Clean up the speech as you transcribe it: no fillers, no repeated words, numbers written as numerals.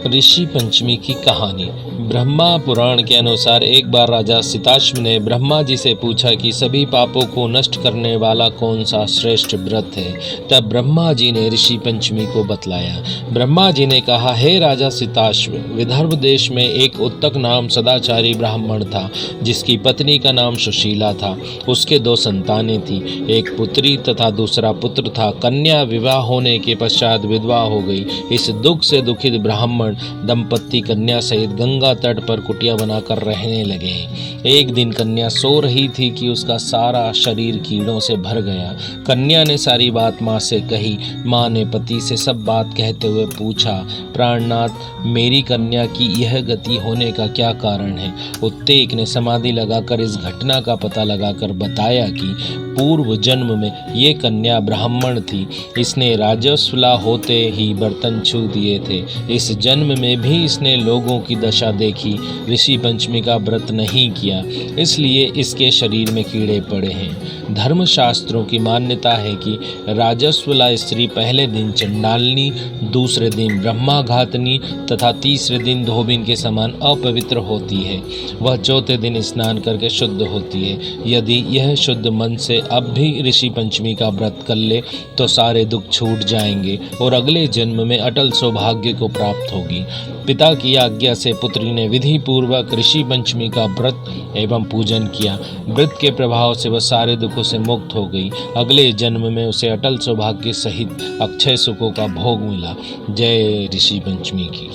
ऋषि पंचमी की कहानी। ब्रह्मा पुराण के अनुसार एक बार राजा सिताश्व ने ब्रह्मा जी से पूछा कि सभी पापों को नष्ट करने वाला कौन सा श्रेष्ठ व्रत है। तब ब्रह्मा जी ने ऋषि पंचमी को बतलाया। ब्रह्मा जी ने कहा, हे राजा सिताश्व, विदर्भ देश में एक उत्तक नाम सदाचारी ब्राह्मण था, जिसकी पत्नी का नाम सुशीला था। उसके 2 संतानें थी, एक पुत्री तथा दूसरा पुत्र था। कन्या विवाह होने के पश्चात विधवा हो गई। इस दुख से दुखित ब्राह्मण दंपत्ति कन्या सहित गंगा तट पर कुटिया बनाकर रहने लगे। एक दिन कन्या सो रही थी कि उसका सारा शरीर कीड़ों से भर गया। कन्या ने सारी बात माँ से कही। माँ ने पति से सब बात कहते हुए पूछा, प्राणनाथ, मेरी कन्या की यह गति होने का क्या कारण है। उत्तेक ने समाधि लगाकर इस घटना का पता लगाकर बताया कि पूर्व जन्म में ये कन्या ब्राह्मण थी। इसने राजस्वला होते ही बर्तन छू दिए थे। इस जन्म में भी इसने लोगों की दशा देखी, ऋषि पंचमी का व्रत नहीं किया, इसलिए इसके शरीर में कीड़े पड़े हैं। धर्मशास्त्रों की मान्यता है कि राजस्वला स्त्री पहले दिन चंडालनी, दूसरे दिन ब्रह्माघातनी तथा तीसरे दिन धोबिन के समान अपवित्र होती है। वह चौथे दिन स्नान करके शुद्ध होती है। यदि यह शुद्ध मन से अब भी ऋषि पंचमी का व्रत कर ले तो सारे दुख छूट जाएंगे और अगले जन्म में अटल सौभाग्य को प्राप्त होगी। पिता की आज्ञा से पुत्री ने विधि पूर्वक ऋषि पंचमी का व्रत एवं पूजन किया। व्रत के प्रभाव से वह सारे दुखों से मुक्त हो गई। अगले जन्म में उसे अटल सौभाग्य सहित अक्षय सुखों का भोग मिला। जय ऋषि पंचमी की।